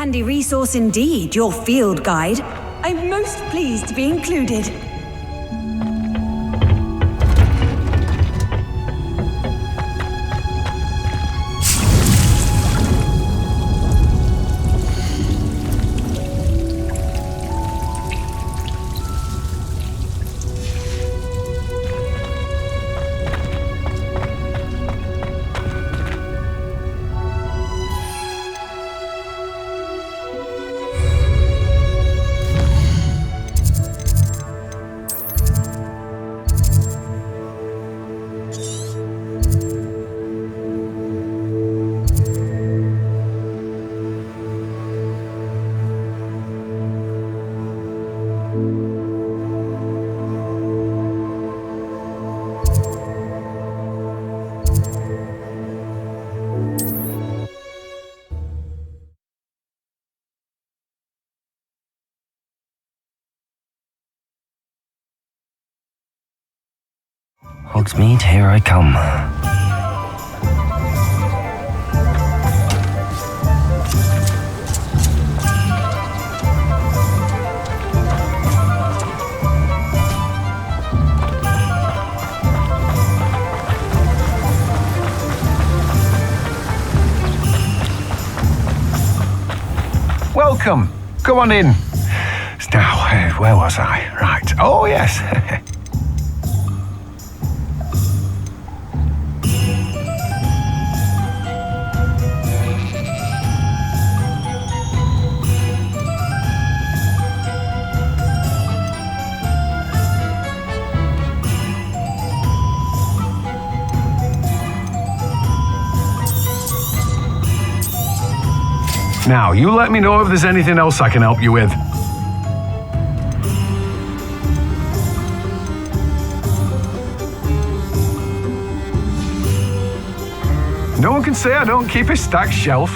handy resource indeed, your field guide. I'm most pleased to be included. Hogsmeade, here I come. Welcome. Come on in. Now, where was I? Right. Oh, yes. Now, you let me know if there's anything else I can help you with. No one can say I don't keep a stacked shelf.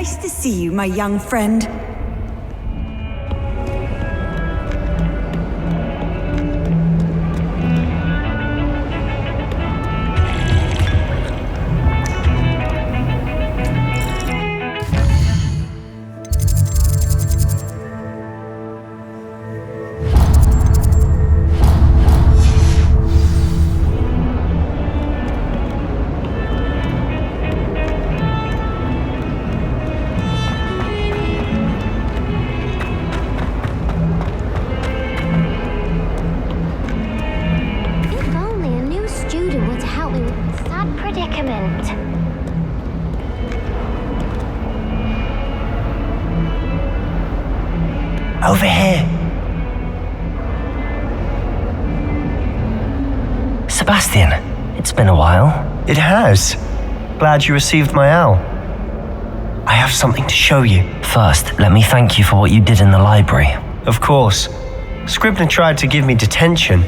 Nice to see you, my young friend. Over here. Sebastian, it's been a while. It has. Glad you received my owl. I have something to show you. First, let me thank you for what you did in the library. Of course. Scribner tried to give me detention,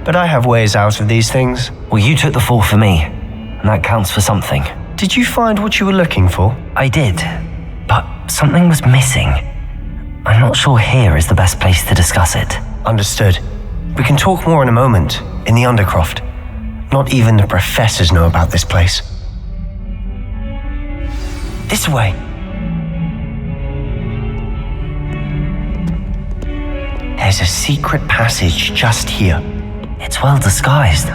but I have ways out of these things. Well, you took the fall for me, and that counts for something. Did you find what you were looking for? I did, but something was missing. I'm not sure here is the best place to discuss it. Understood. We can talk more in a moment, in the Undercroft. Not even the professors know about this place. This way. There's a secret passage just here. It's well disguised.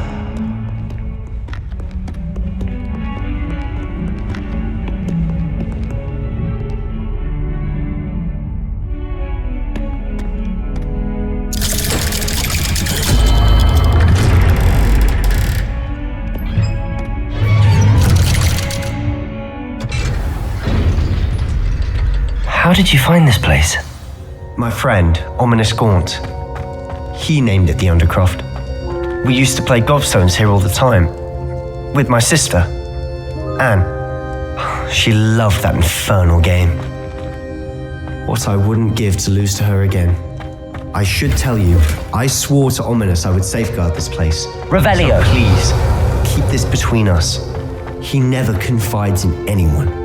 How did you find this place? My friend, Ominous Gaunt. He named it the Undercroft. We used to play gobstones here all the time. With my sister, Anne. She loved that infernal game. What I wouldn't give to lose to her again. I should tell you, I swore to Ominous I would safeguard this place. Revelio. So please, keep this between us. He never confides in anyone.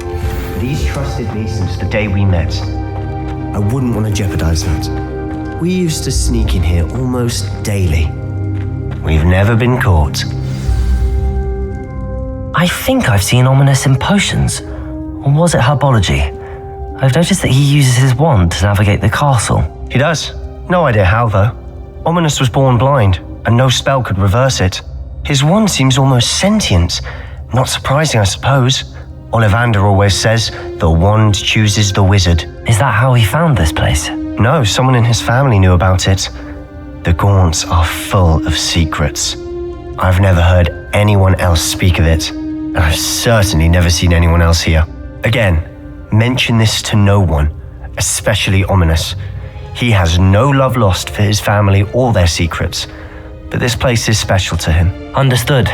But he's trusted me since the day we met. I wouldn't want to jeopardize that. We used to sneak in here almost daily. We've never been caught. I think I've seen Ominous in potions. Or was it herbology? I've noticed that he uses his wand to navigate the castle. He does. No idea how, though. Ominous was born blind, and no spell could reverse it. His wand seems almost sentient. Not surprising, I suppose. Ollivander always says, the wand chooses the wizard. Is that how he found this place? No, someone in his family knew about it. The Gaunts are full of secrets. I've never heard anyone else speak of it, and I've certainly never seen anyone else here. Again, mention this to no one, especially Ominous. He has no love lost for his family or their secrets, but this place is special to him. Understood.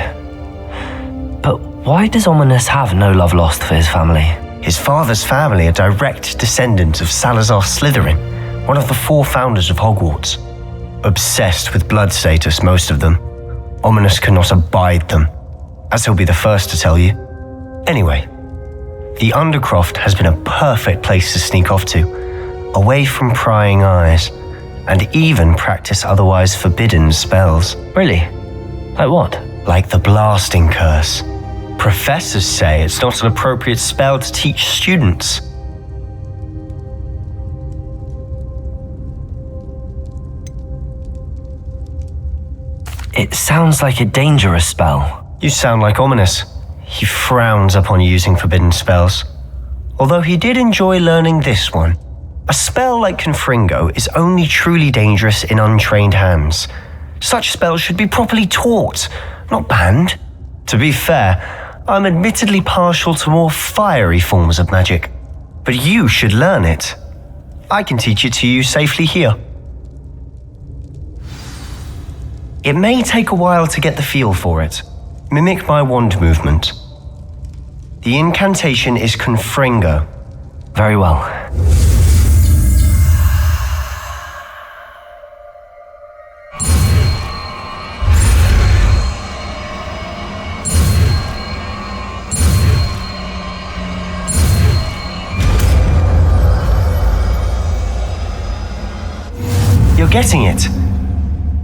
But why does Ominous have no love lost for his family? His father's family are direct descendants of Salazar Slytherin, one of the 4 founders of Hogwarts. Obsessed with blood status, most of them. Ominous cannot abide them, as he'll be the first to tell you. Anyway, the Undercroft has been a perfect place to sneak off to, away from prying eyes, and even practice otherwise forbidden spells. Really? Like what? Like the Blasting Curse. Professors say it's not an appropriate spell to teach students. It sounds like a dangerous spell. You sound like Ominous. He frowns upon using forbidden spells. Although he did enjoy learning this one. A spell like Confringo is only truly dangerous in untrained hands. Such spells should be properly taught, not banned. To be fair, I'm admittedly partial to more fiery forms of magic, but you should learn it. I can teach it to you safely here. It may take a while to get the feel for it. Mimic my wand movement. The incantation is Confringo. Very well. You're getting it.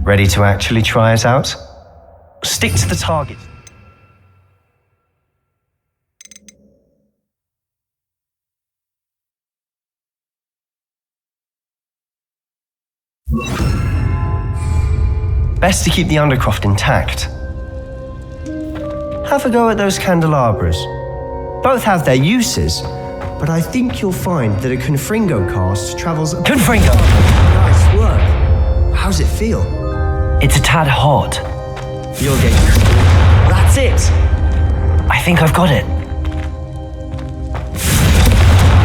Ready to actually try it out? Stick to the target. Best to keep the Undercroft intact. Have a go at those candelabras. Both have their uses, but I think you'll find that a Confringo cast travels... Confringo! Nice work. How's it feel? It's a tad hot. You'll get... That's it! I think I've got it.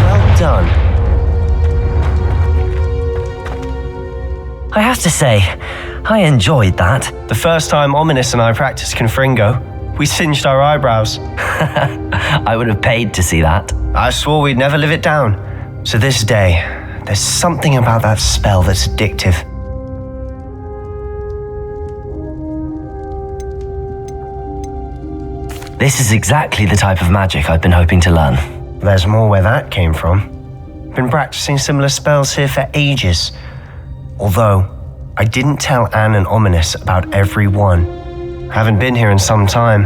Well done. I have to say, I enjoyed that. The first time Ominous and I practiced Confringo, we singed our eyebrows. I would have paid to see that. I swore we'd never live it down. So this day, there's something about that spell that's addictive. This is exactly the type of magic I've been hoping to learn. There's more where that came from. Been practicing similar spells here for ages. Although, I didn't tell Anne and Ominous about every one. Haven't been here in some time.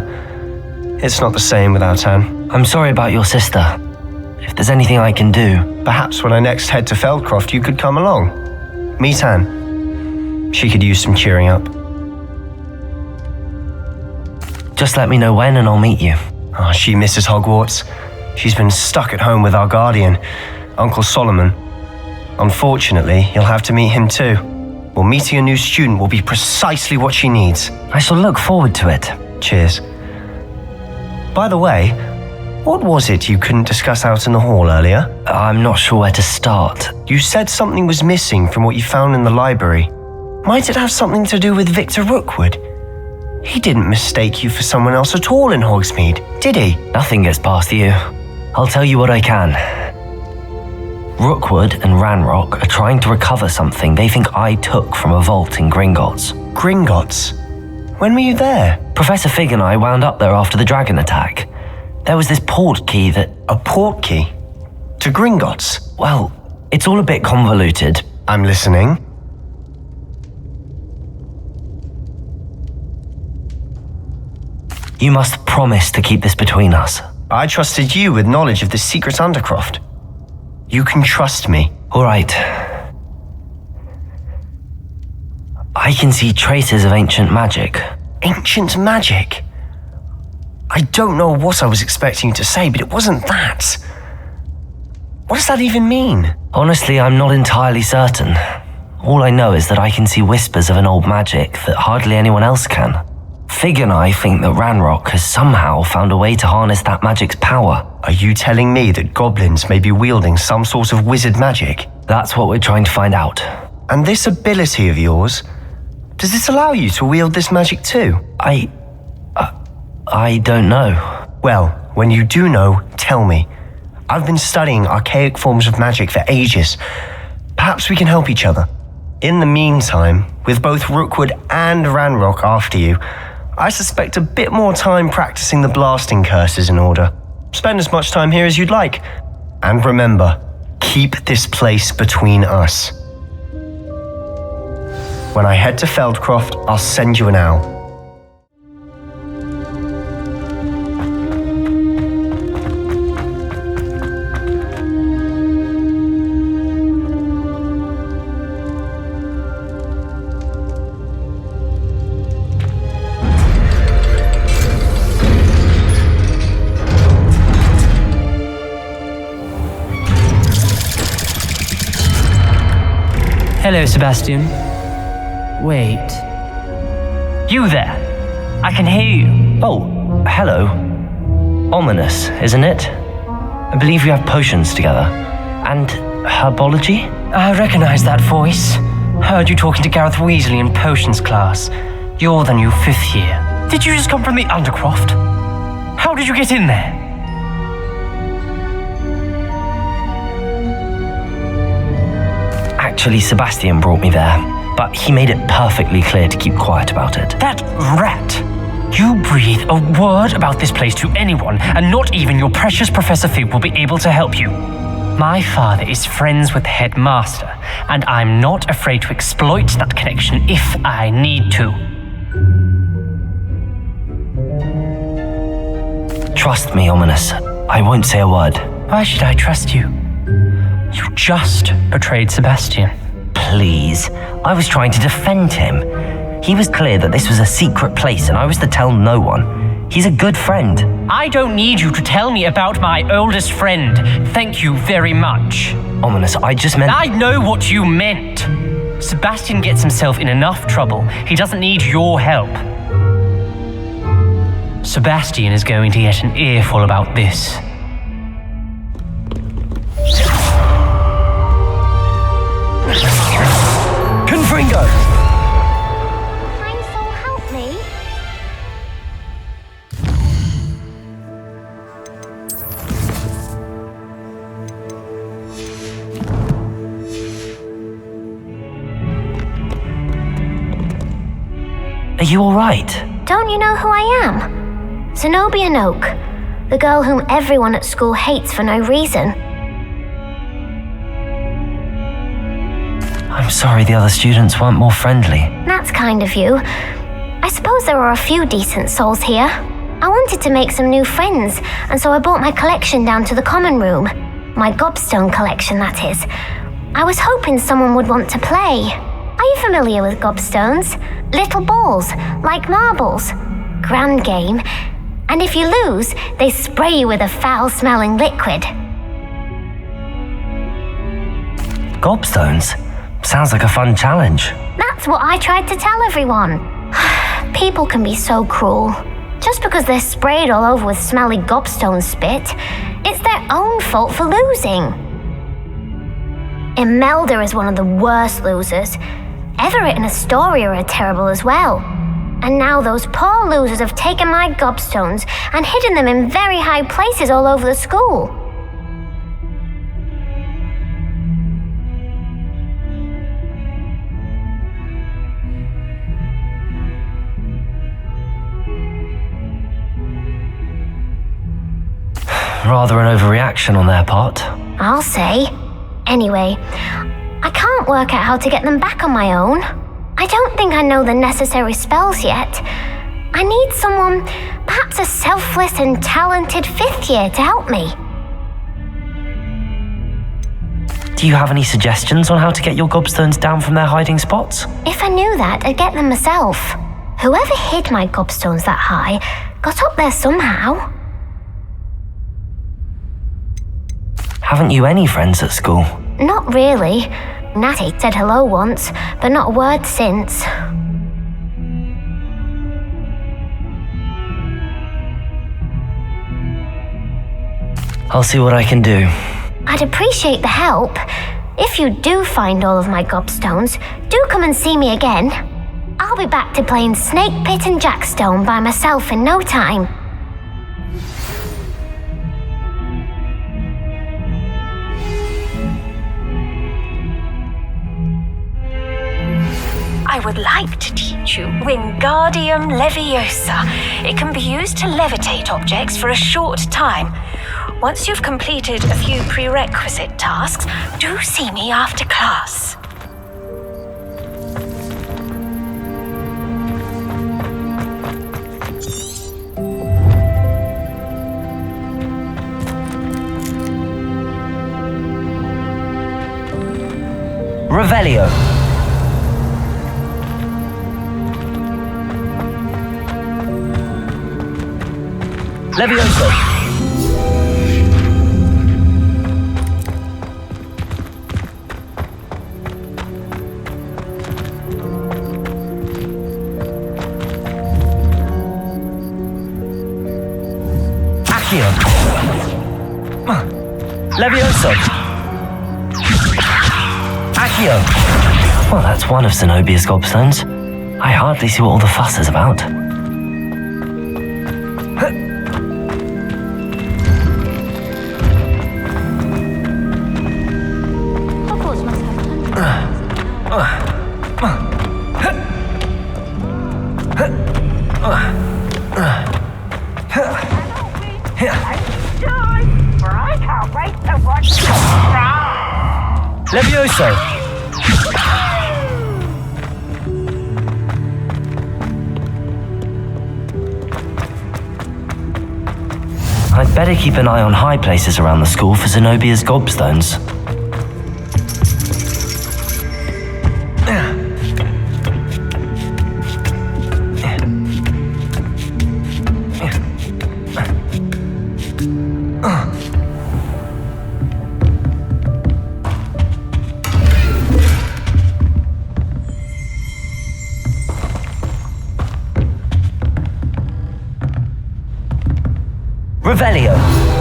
It's not the same without Anne. I'm sorry about your sister. If there's anything I can do... Perhaps when I next head to Feldcroft, you could come along. Meet Anne. She could use some cheering up. Just let me know when and I'll meet you. Oh, she misses Hogwarts. She's been stuck at home with our guardian, Uncle Solomon. Unfortunately, you'll have to meet him too. Well, meeting a new student will be precisely what she needs. I shall look forward to it. Cheers. By the way, what was it you couldn't discuss out in the hall earlier? I'm not sure where to start. You said something was missing from what you found in the library. Might it have something to do with Victor Rookwood? He didn't mistake you for someone else at all in Hogsmeade, did he? Nothing gets past you. I'll tell you what I can. Rookwood and Ranrock are trying to recover something they think I took from a vault in Gringotts. Gringotts? When were you there? Professor Fig and I wound up there after the dragon attack. There was this port key that... A port key? To Gringotts? Well, it's all a bit convoluted. I'm listening. You must promise to keep this between us. I trusted you with knowledge of the secret Undercroft. You can trust me. All right. I can see traces of ancient magic. Ancient magic? I don't know what I was expecting you to say, but it wasn't that. What does that even mean? Honestly, I'm not entirely certain. All I know is that I can see whispers of an old magic that hardly anyone else can. Fig and I think that Ranrock has somehow found a way to harness that magic's power. Are you telling me that goblins may be wielding some sort of wizard magic? That's what we're trying to find out. And this ability of yours, does this allow you to wield this magic too? I don't know. Well, when you do know, tell me. I've been studying archaic forms of magic for ages. Perhaps we can help each other. In the meantime, with both Rookwood and Ranrock after you, I suspect a bit more time practicing the blasting curses in order. Spend as much time here as you'd like. And remember, keep this place between us. When I head to Feldcroft, I'll send you an owl. Hello, Sebastian. Wait. You there! I can hear you. Oh, hello. Ominous, isn't it? I believe we have potions together. And herbology? I recognize that voice. Heard you talking to Gareth Weasley in potions class. You're the new 5th year. Did you just come from the Undercroft? How did you get in there? Actually, Sebastian brought me there, but he made it perfectly clear to keep quiet about it. That rat! You breathe a word about this place to anyone, and not even your precious Professor Fig will be able to help you. My father is friends with the headmaster, and I'm not afraid to exploit that connection if I need to. Trust me, Ominous. I won't say a word. Why should I trust you? You just betrayed Sebastian. Please. I was trying to defend him. He was clear that this was a secret place and I was to tell no one. He's a good friend. I don't need you to tell me about my oldest friend. Thank you very much. Ominous, I just meant... I know what you meant. Sebastian gets himself in enough trouble. He doesn't need your help. Sebastian is going to get an earful about this. Confringo! Kind soul, help me. Are you alright? Don't you know who I am? Zenobia Noak, the girl whom everyone at school hates for no reason. I'm sorry the other students weren't more friendly. That's kind of you. I suppose there are a few decent souls here. I wanted to make some new friends, and so I brought my collection down to the common room. My gobstone collection, that is. I was hoping someone would want to play. Are you familiar with gobstones? Little balls, like marbles. Grand game. And if you lose, they spray you with a foul-smelling liquid. Gobstones? Sounds like a fun challenge. That's what I tried to tell everyone. People can be so cruel. Just because they're sprayed all over with smelly gobstone spit, it's their own fault for losing. Imelda is one of the worst losers. Everett and Astoria are terrible as well. And now those poor losers have taken my gobstones and hidden them in very high places all over the school. Rather an overreaction on their part. I'll say. Anyway, I can't work out how to get them back on my own. I don't think I know the necessary spells yet. I need someone, perhaps a selfless and talented 5th year to help me. Do you have any suggestions on how to get your gobstones down from their hiding spots? If I knew that, I'd get them myself. Whoever hid my gobstones that high got up there somehow. Haven't you any friends at school? Not really. Natty said hello once, but not a word since. I'll see what I can do. I'd appreciate the help. If you do find all of my gobstones, do come and see me again. I'll be back to playing Snake Pit and Jackstone by myself in no time. I would like to teach you Wingardium Leviosa. It can be used to levitate objects for a short time. Once you've completed a few prerequisite tasks, do see me after class. Revelio. Levioso. Accio. Levioso. Accio. Well, that's one of Zenobia's gobstones. I hardly see what all the fuss is about. I can't wait to watch Levioso! I'd better keep an eye on high places around the school for Zenobia's gobstones. Revelio.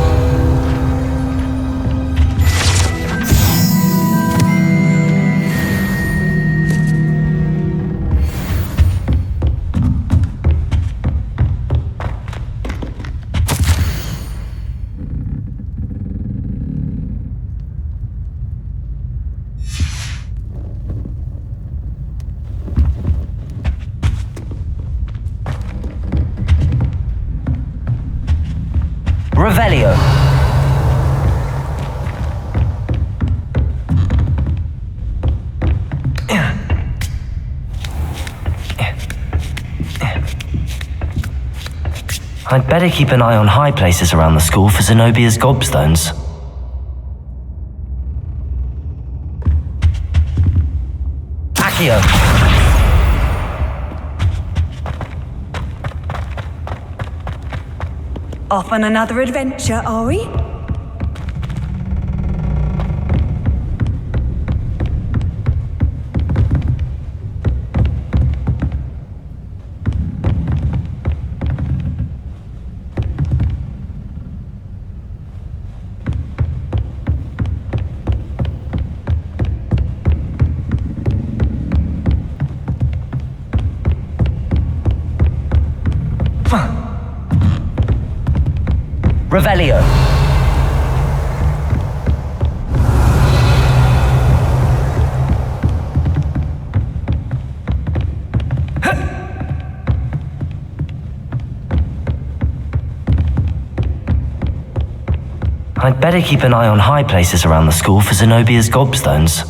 Revelio. I'd better keep an eye on high places around the school for Zenobia's gobstones. Accio. Off on another adventure, are we? Revelio. I'd better keep an eye on high places around the school for Zenobia's gobstones.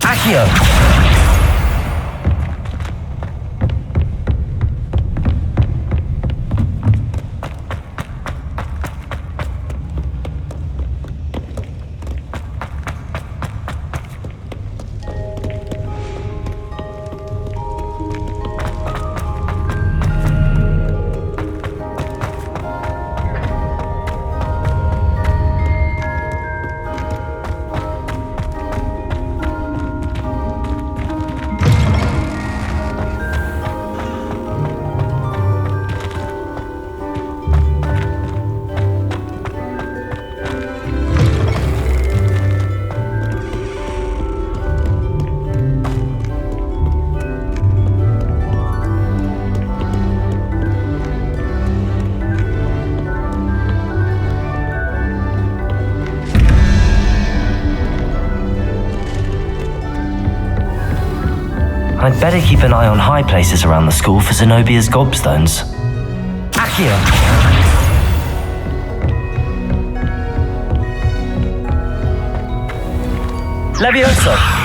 Accio. I'd better keep an eye on high places around the school for Zenobia's gobstones. Accio. Levioso.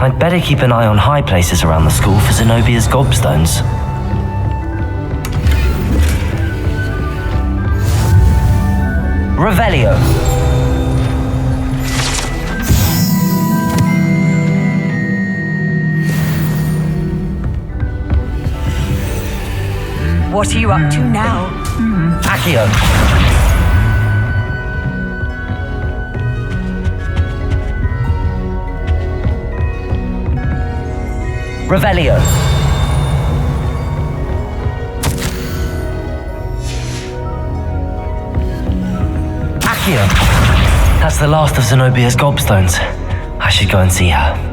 I'd better keep an eye on high places around the school for Zenobia's gobstones. Revelio. What are you up to now? Accio. Revelio. Accio. That's the last of Zenobia's gobstones. I should go and see her.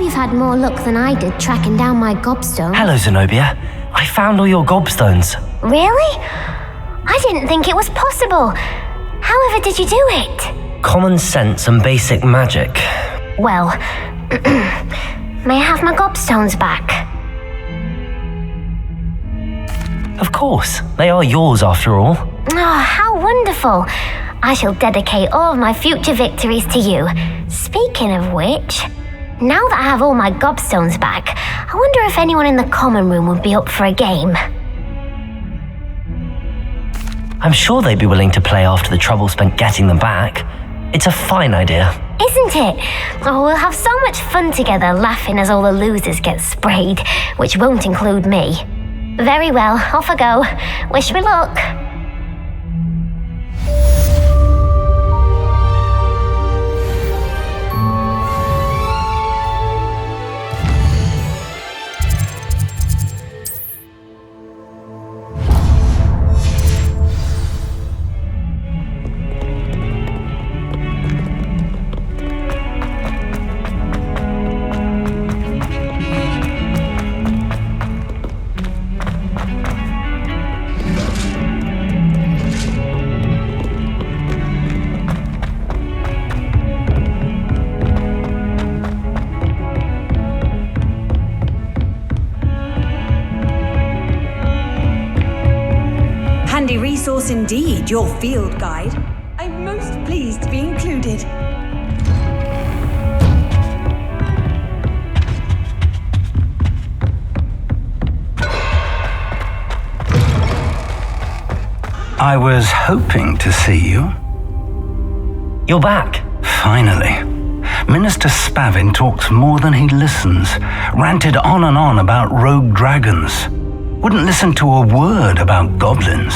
You've had more luck than I did tracking down my gobstone. Hello, Zenobia. I found all your gobstones. Really? I didn't think it was possible. However did you do it? Common sense and basic magic. Well, may I have my gobstones back? Of course. They are yours after all. Oh, how wonderful. I shall dedicate all of my future victories to you. Speaking of which, now that I have all my gobstones back, I wonder if anyone in the common room would be up for a game. I'm sure they'd be willing to play after the trouble spent getting them back. It's a fine idea. Isn't it? Oh, we'll have so much fun together laughing as all the losers get sprayed, which won't include me. Very well, off I go. Wish me luck. Handy resource indeed, your field guide. I'm most pleased to be included. I was hoping to see you. You're back. Finally. Minister Spavin talks more than he listens. Ranted on and on about rogue dragons. Wouldn't listen to a word about goblins.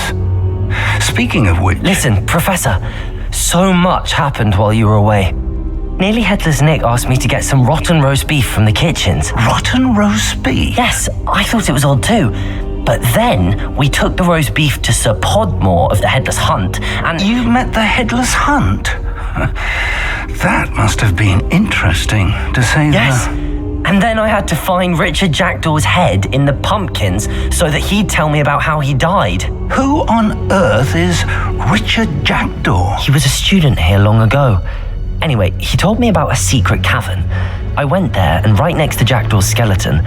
Speaking of which... Listen, Professor, so much happened while you were away. Nearly Headless Nick asked me to get some rotten roast beef from the kitchens. Rotten roast beef? Yes, I thought it was odd too. But then we took the roast beef to Sir Podmore of the Headless Hunt, and... You met the Headless Hunt? That must have been interesting, to say Yes. the... And then I had to find Richard Jackdaw's head in the pumpkins so that he'd tell me about how he died. Who on earth is Richard Jackdaw? He was a student here long ago. Anyway, he told me about a secret cavern. I went there, and right next to Jackdaw's skeleton,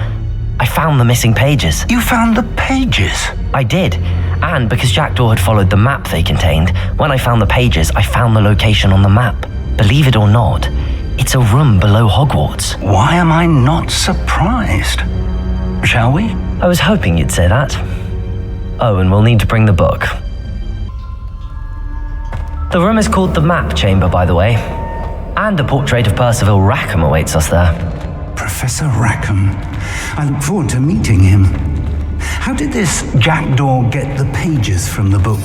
I found the missing pages. You found the pages? I did. And because Jackdaw had followed the map they contained, when I found the pages, I found the location on the map. Believe it or not, it's a room below Hogwarts. Why am I not surprised? Shall we? I was hoping you'd say that. Oh, and we'll need to bring the book. The room is called the Map Chamber, by the way. And a portrait of Percival Rackham awaits us there. Professor Rackham. I look forward to meeting him. How did this jackdaw get the pages from the book?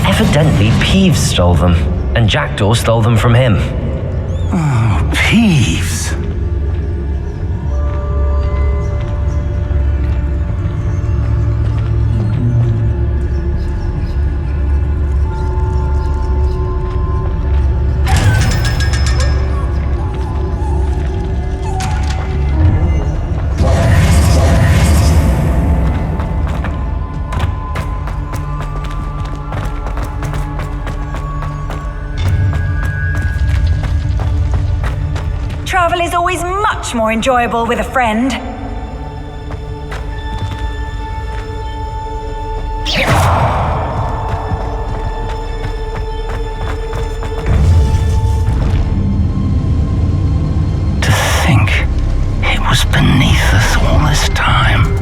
Evidently, Peeves stole them, and Jackdaw stole them from him. Oh, Peeves. Travel is always much more enjoyable with a friend. To think it was beneath us all this time.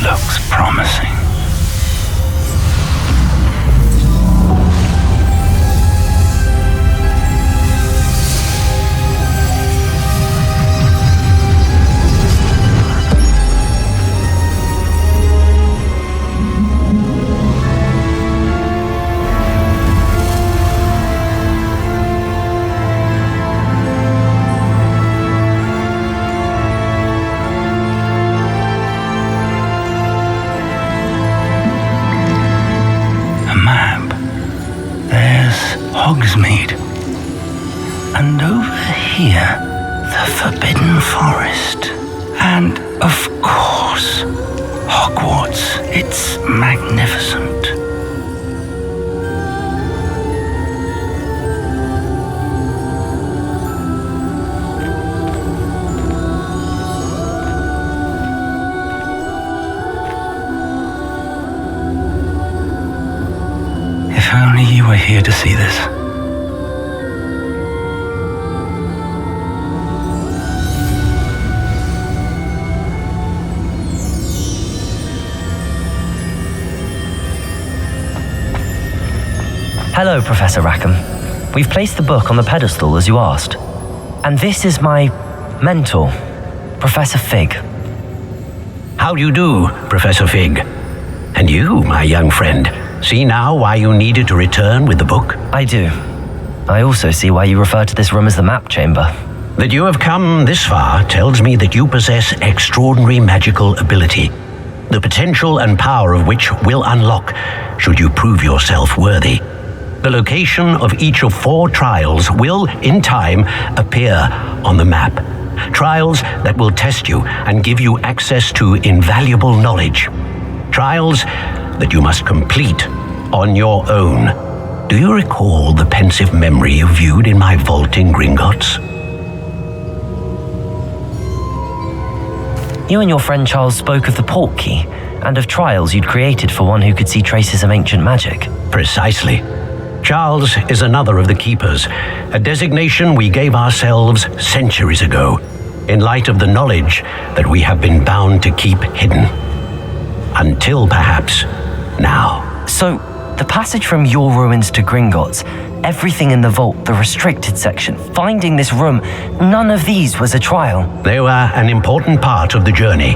Looks promising. Hogsmeade. And over here, the Forbidden Forest. And, of course, Hogwarts. It's magnificent. If only you were here to see this. Hello, Professor Rackham. We've placed the book on the pedestal as you asked. And this is my mentor, Professor Fig. How do you do, Professor Fig? And you, my young friend, see now why you needed to return with the book? I do. I also see why you refer to this room as the map chamber. That you have come this far tells me that you possess extraordinary magical ability, the potential and power of which will unlock should you prove yourself worthy. The location of each of 4 trials will, in time, appear on the map. Trials that will test you and give you access to invaluable knowledge. Trials that you must complete on your own. Do you recall the pensive memory you viewed in my vault in Gringotts? You and your friend Charles spoke of the Portkey and of trials you'd created for one who could see traces of ancient magic. Precisely. Charles is another of the Keepers, a designation we gave ourselves centuries ago, in light of the knowledge that we have been bound to keep hidden. Until perhaps now. So, the passage from your ruins to Gringotts, everything in the vault, the restricted section, finding this room, none of these was a trial. They were an important part of the journey,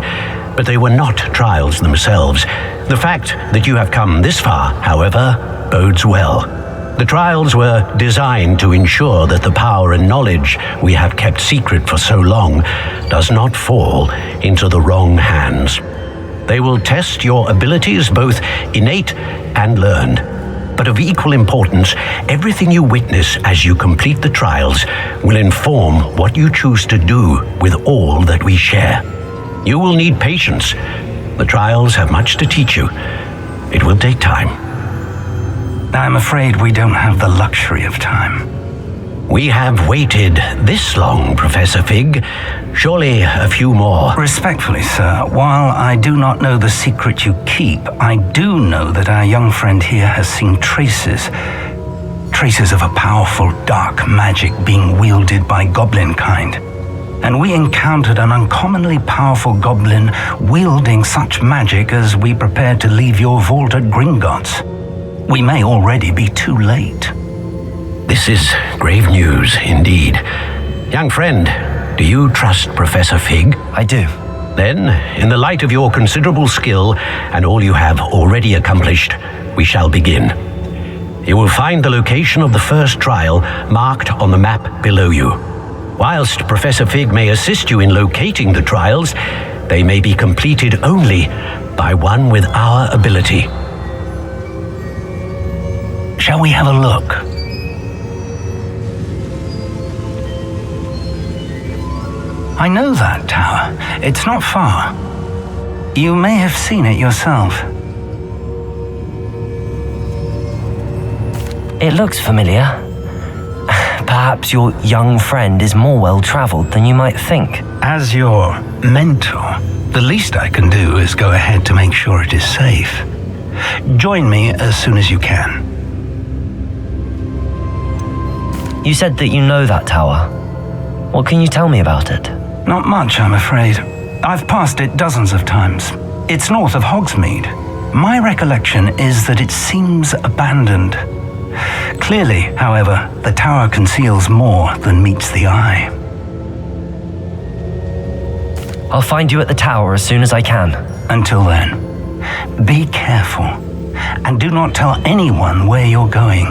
but they were not trials themselves. The fact that you have come this far, however, bodes well. The trials were designed to ensure that the power and knowledge we have kept secret for so long does not fall into the wrong hands. They will test your abilities, both innate and learned. But of equal importance, everything you witness as you complete the trials will inform what you choose to do with all that we share. You will need patience, The trials have much to teach you. It will take time. I'm afraid we don't have the luxury of time. We have waited this long, Professor Fig. Surely a few more. Respectfully, sir, while I do not know the secret you keep, I do know that our young friend here has seen traces of a powerful dark magic being wielded by goblin kind. And we encountered an uncommonly powerful goblin wielding such magic as we prepared to leave your vault at Gringotts. We may already be too late. This is grave news indeed. Young friend, do you trust Professor Fig? I do. Then, in the light of your considerable skill and all you have already accomplished, we shall begin. You will find the location of the first trial marked on the map below you. Whilst Professor Fig may assist you in locating the trials, they may be completed only by one with our ability. Shall we have a look? I know that tower. It's not far. You may have seen it yourself. It looks familiar. Perhaps your young friend is more well-traveled than you might think. As your mentor, the least I can do is go ahead to make sure it is safe. Join me as soon as you can. You said that you know that tower. What can you tell me about it? Not much, I'm afraid. I've passed it dozens of times. It's north of Hogsmeade. My recollection is that it seems abandoned. Clearly, however, the tower conceals more than meets the eye. I'll find you at the tower as soon as I can. Until then, be careful, and do not tell anyone where you're going.